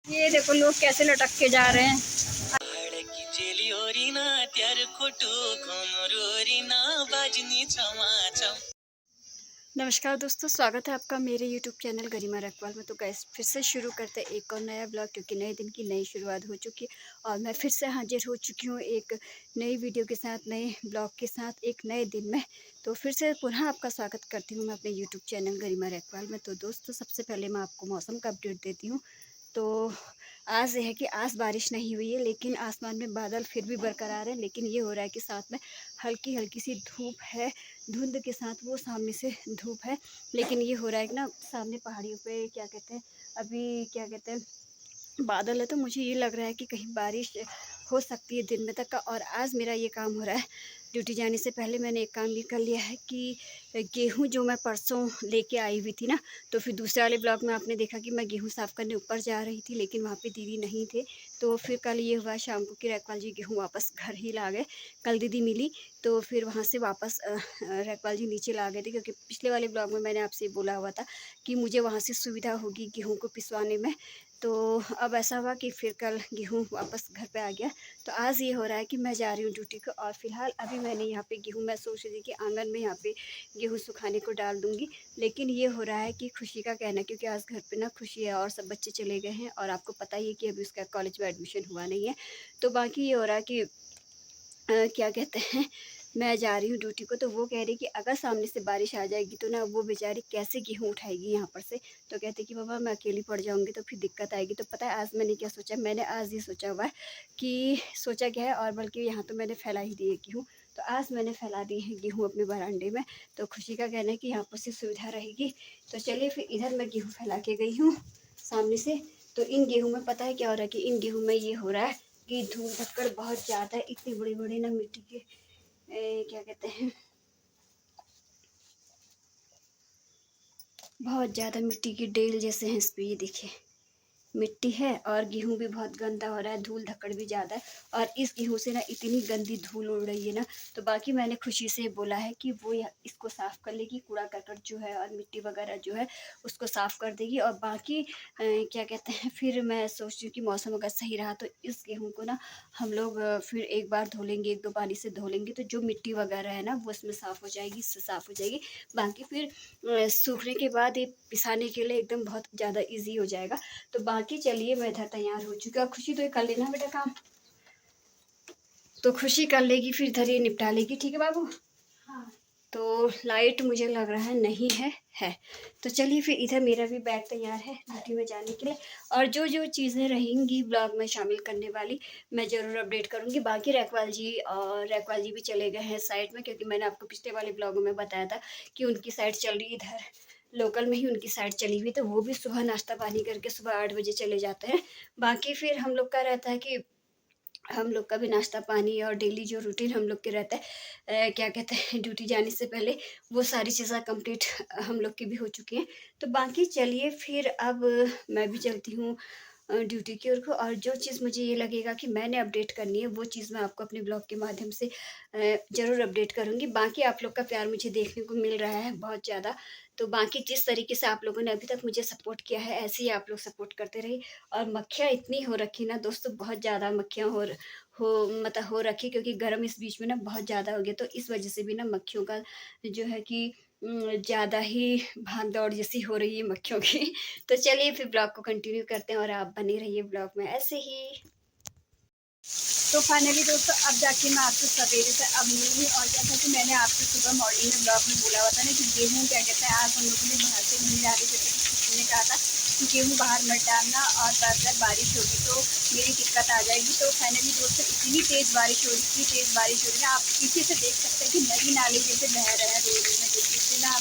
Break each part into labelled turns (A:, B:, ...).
A: ये देखो लोग कैसे लटक के जा रहे हैं। नमस्कार दोस्तों, स्वागत है आपका मेरे YouTube चैनल गरिमा रखवाल में। तो गाइस फिर से शुरू करते हैं एक और नया ब्लॉग, क्योंकि नए दिन की नई शुरुआत हो चुकी है और मैं फिर से हाजिर हो चुकी हूँ एक नई वीडियो के साथ, नए ब्लॉग के साथ, एक नए दिन में। तो फिर से पुनः आपका स्वागत करती हूँ मैं अपने YouTube चैनल गरिमा रखवाल में। तो दोस्तों, सबसे पहले मैं आपको मौसम का अपडेट देती हूँ। तो आज ये है कि आज बारिश नहीं हुई है, लेकिन आसमान में बादल फिर भी बरकरार है। लेकिन ये हो रहा है कि साथ में हल्की हल्की सी धूप है, धुंध के साथ वो सामने से धूप है। लेकिन ये हो रहा है कि ना सामने पहाड़ियों पे क्या कहते हैं, अभी क्या कहते हैं, बादल है। तो मुझे ये लग रहा है कि कहीं बारिश हो सकती है दिन में तक का। और आज मेरा ये काम हो रहा है, ड्यूटी जाने से पहले मैंने एक काम ये कर लिया है कि गेहूं जो मैं परसों लेके आई हुई थी ना, तो फिर दूसरे वाले ब्लॉग में आपने देखा कि मैं गेहूं साफ़ करने ऊपर जा रही थी, लेकिन वहाँ पे दीदी नहीं थे। तो फिर कल ये हुआ शाम को कि रखवाल जी गेहूँ वापस घर ही ला गए। कल दीदी मिली तो फिर वहाँ से वापस रखवाल जी नीचे ला गए थे, क्योंकि पिछले वाले ब्लॉग में मैंने आपसे बोला हुआ था कि मुझे वहाँ से सुविधा होगी गेहूँ को पिसवाने में। तो अब ऐसा हुआ कि फिर कल गेहूँ वापस घर पे आ गया। तो आज ये हो रहा है कि मैं जा रही हूँ ड्यूटी को, और फिलहाल अभी मैंने यहाँ पे गेहूँ, मैं सोच रही थी कि आंगन में यहाँ पे गेहूँ सुखाने को डाल दूँगी। लेकिन ये हो रहा है कि खुशी का कहना, क्योंकि आज घर पे ना खुशी है और सब बच्चे चले गए हैं, और आपको पता ही है कि अभी उसका कॉलेज में एडमिशन हुआ नहीं है। तो बाकी ये हो रहा है कि क्या कहते हैं, मैं जा रही हूँ ड्यूटी को। तो वो कह रही कि अगर सामने से बारिश आ जाएगी तो ना वो बेचारी कैसे गेहूँ उठाएगी यहाँ पर से। तो कहते कि बाबा मैं अकेली पड़ जाऊँगी तो फिर दिक्कत आएगी। तो पता है आज मैंने क्या सोचा, मैंने आज ये सोचा हुआ है कि सोचा क्या है, और बल्कि यहाँ तो मैंने फैला ही दी है गेहूँ। तो आज मैंने फैला दी है गेहूँ अपने बरामदे में। तो खुशी का कहना है कि यहाँ पर से सुविधा रहेगी। तो चलिए फिर इधर मैं गेहूँ फैला के गई हूँ सामने से। तो इन गेहूँ में पता है क्या हो रहा है कि इन गेहूँ में ये हो रहा है कि धूल धक्कड़ बहुत ज़्यादा है। इतनी बड़ी बड़ी ना मिट्टी के क्या कहते हैं, बहुत ज़्यादा मिट्टी की ढेल जैसे हैं इस पे, ये देखिए मिट्टी है। और गेहूँ भी बहुत गंदा हो रहा है, धूल धक्कड़ भी ज़्यादा है। और इस गेहूँ से ना इतनी गंदी धूल उड़ रही है ना। तो बाकी मैंने खुशी से बोला है कि वो इसको साफ़ कर लेगी, कूड़ा करकट जो है और मिट्टी वगैरह जो है उसको साफ़ कर देगी। और बाकी क्या कहते हैं, फिर मैं सोच रही हूँ कि मौसम अगर सही रहा तो इस गेहूँ को ना हम लोग फिर एक बार धो लेंगे, एक दो पानी से धो लेंगे, तो जो मिट्टी वगैरह है ना वो इसमें साफ़ हो जाएगी, इससे साफ़ हो जाएगी। बाकी फिर सूखने के बाद ये पिसाने के लिए एकदम बहुत ज़्यादा ईजी हो जाएगा। तो बाकी चलिए मैं इधर तैयार हो चुका। खुशी तो ये कर लेना बेटा काम, तो खुशी कर लेगी, फिर इधर ये निपटा लेगी। ठीक है बाबू? हाँ। तो लाइट मुझे लग रहा है नहीं है। तो चलिए फिर इधर मेरा भी बैग तैयार है ड्यूटी में जाने के लिए। और जो जो चीज़ें रहेंगी ब्लॉग में शामिल करने वाली, मैं ज़रूर अपडेट करूँगी। बाकी रखवाल जी भी चले गए हैं साइड में, क्योंकि मैंने आपको पिछले वाले ब्लॉगों में बताया था कि उनकी साइड चल रही, इधर लोकल में ही उनकी साइड चली हुई। तो वो भी सुबह नाश्ता पानी करके सुबह 8 बजे चले जाते हैं। बाकी फिर हम लोग का रहता है कि हम लोग का भी नाश्ता पानी और डेली जो रूटीन हम लोग के रहता है, क्या कहते हैं, ड्यूटी जाने से पहले वो सारी चीज़ें कंप्लीट हम लोग की भी हो चुकी हैं। तो बाकी चलिए फिर अब मैं भी चलती हूँ ड्यूटी की ओर को। और जो चीज़ मुझे ये लगेगा कि मैंने अपडेट करनी है वो चीज़ मैं आपको अपने ब्लॉग के माध्यम से ज़रूर अपडेट करूँगी। बाकी आप लोग का प्यार मुझे देखने को मिल रहा है बहुत ज़्यादा। तो बाकी जिस तरीके से आप लोगों ने अभी तक मुझे सपोर्ट किया है, ऐसे ही आप लोग सपोर्ट करते रहिए। और मक्खियाँ इतनी हो रखी ना दोस्तों, बहुत ज़्यादा मक्खियाँ मतलब हो रखी, क्योंकि गर्म इस बीच में ना बहुत ज़्यादा हो गया। तो इस वजह से भी ना मक्खियों का जो है कि ज़्यादा ही भाग दौड़ जैसी हो रही है मक्खियों की। तो चलिए फिर ब्लॉग को कंटिन्यू करते हैं और आप बने रहिए ब्लॉग में ऐसे ही। तो फाइनली दोस्तों अब जाके मैं आपको सवेरे से अब मिली। और जैसा कि मैंने आपको सुबह मॉर्निंग में ब्लॉग में बोला हुआ था ना कि गेहूँ क्या कहते हैं, आज हम लोगों ने बाहर से नहीं डाली, जैसे कि किसी ने कहा था कि गेहूँ बाहर मत डालना और अगर बारिश होगी तो मेरी दिक्कत आ जाएगी। तो फाइनली दोस्तों इतनी तेज़ बारिश हो रही, इतनी तेज़ बारिश हो रही है, आप पीछे से देख सकते हैं कि नदी नाले जैसे बह रहे हैं रोड में, देखिए इतना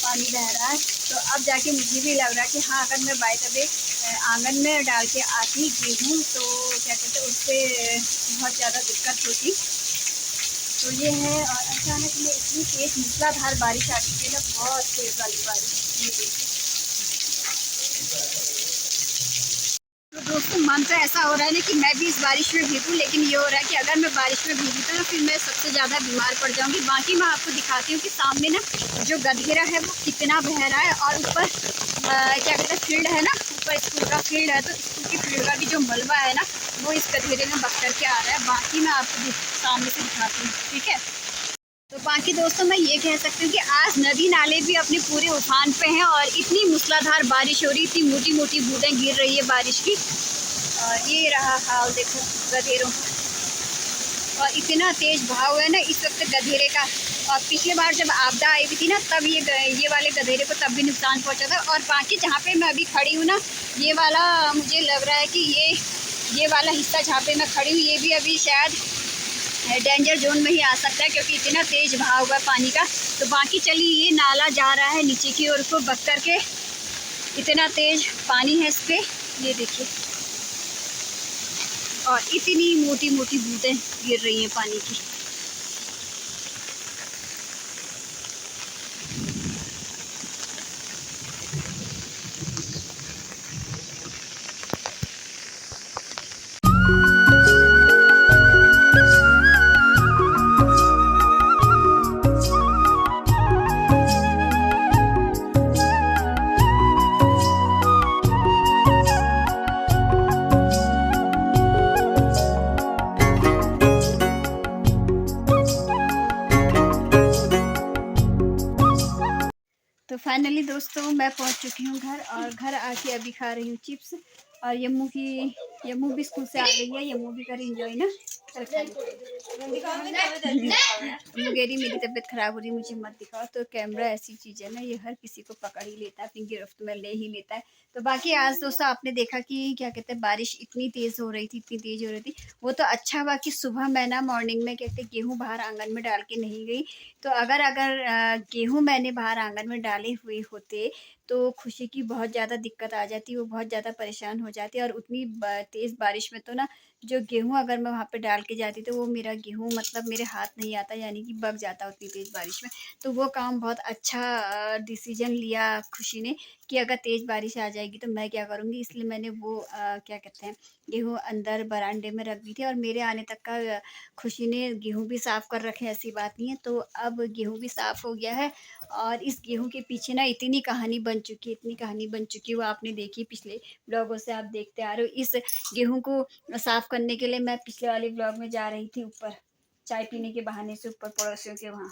A: पानी बह रहा है। तो अब जाके मुझे भी लग रहा है कि हाँ, अगर मैं बाय द वे आंगन में डाल के आती गेहूँ तो क्या कहते हैं उससे बहुत ज़्यादा दिक्कत होती। तो ये है। और अचानक में इतनी तेज़ मूसलाधार बारिश आ चुकी है ना, बहुत तेज़ वाली बारिश। ये देखिए तो दोस्तों, मन तो ऐसा हो रहा है ना कि मैं भी इस बारिश में भीगूं, लेकिन ये हो रहा है कि अगर मैं बारिश में भीगी तो ना फिर मैं सबसे ज़्यादा बीमार पड़ जाऊंगी। बाकी मैं आपको दिखाती हूँ कि सामने ना जो गधेरा है वो कितना बह रहा है, और ऊपर क्या कहते हैं फील्ड है ना, ऊपर स्कूल का फील्ड है, तो स्कूल की फील्ड का भी जो मलबा है ना, वो इस गधेरे में बक करके आ रहा है। बाकी मैं आपको सामने से दिखाती हूँ, ठीक है। तो बाकी दोस्तों मैं ये कह सकती हूँ कि आज नदी नाले भी अपने पूरे उफान पे हैं और इतनी मूसलाधार बारिश हो रही, इतनी मोटी मोटी बूंदें गिर रही है बारिश की। और ये रहा हाल देखो गधेरों का, और इतना तेज भाव है ना इस वक्त गधेरे का। और पिछले बार जब आपदा आई हुई थी ना, तब ये वाले गधेरे को तब भी नुकसान पहुंचा था। और बाकी जहाँ पे मैं अभी खड़ी हूँ ना, ये वाला मुझे लग रहा है कि ये वाला हिस्सा जहाँ पे मैं खड़ी हूँ, ये भी अभी शायद डेंजर जोन में ही आ सकता है, क्योंकि इतना तेज बहाव हुआ पानी का। तो बाकी चलिए, ये नाला जा रहा है नीचे की ओर को बक करके, इतना तेज पानी है इस पे, ये देखिए। और इतनी मोटी मोटी बूंदें गिर रही हैं पानी की। तो फाइनली दोस्तों मैं पहुंच चुकी हूँ घर, और घर आके अभी खा रही हूँ चिप्स। और यम्मू भी स्कूल से आ गई है। यम्मू भी कर एंजॉय ना, मुगेरी मेरी तबीयत खराब हो रही, मुझे मत दिखाओ। तो कैमरा ऐसी चीज़ है ना, ये हर किसी को पकड़ ही लेता है, अपनी गिरफ्त में ले ही लेता है। तो बाकी आज दोस्तों आपने देखा कि क्या कहते हैं, बारिश इतनी तेज़ हो रही थी, इतनी तेज़ हो रही थी। वो तो अच्छा हुआ कि सुबह मैं ना मॉर्निंग में कहते गेहूँ बाहर आंगन में डाल के नहीं गई। तो अगर गेहूँ मैंने बाहर आंगन में डाले हुए होते, तो खुशी की बहुत ज़्यादा दिक्कत आ जाती, वो बहुत ज़्यादा परेशान हो जाती। और उतनी तेज़ बारिश में तो ना, जो गेहूँ अगर मैं वहाँ पे डाल के जाती, तो वो मेरा गेहूँ मतलब मेरे हाथ नहीं आता, यानी कि बग जाता उतनी तेज़ बारिश में। तो वो काम बहुत अच्छा डिसीजन लिया खुशी ने कि अगर तेज़ बारिश आ जाएगी तो मैं क्या करूँगी, इसलिए मैंने वो क्या कहते हैं, गेहूँ अंदर बरामदे में रख दी थी। और मेरे आने तक का खुशी ने गेहूँ भी साफ़ कर रखे, ऐसी बात नहीं है। तो अब गेहूँ भी साफ़ हो गया है, और इस गेहूँ के पीछे ना इतनी कहानी बन चुकी है, इतनी कहानी बन चुकी है, वो आपने देखी पिछले ब्लॉगों से, आप देखते आ रहे हो। इस गेहूँ को साफ़ करने के लिए मैं पिछले वाले ब्लॉग में जा रही थी ऊपर, चाय पीने के बहाने से ऊपर पड़ोसियों के वहाँ।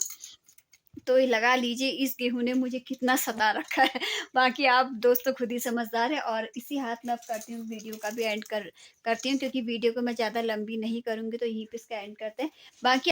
A: तो ये लगा लीजिए इस गेहूँ ने मुझे कितना सता रखा है। बाकी आप दोस्तों खुद ही समझदार है। और इसी हाथ में अब करती हूँ वीडियो का भी एंड करती हूँ, क्योंकि वीडियो को मैं ज़्यादा लंबी नहीं करूँगी, तो यहीं पे इसका एंड करते हैं। बाकी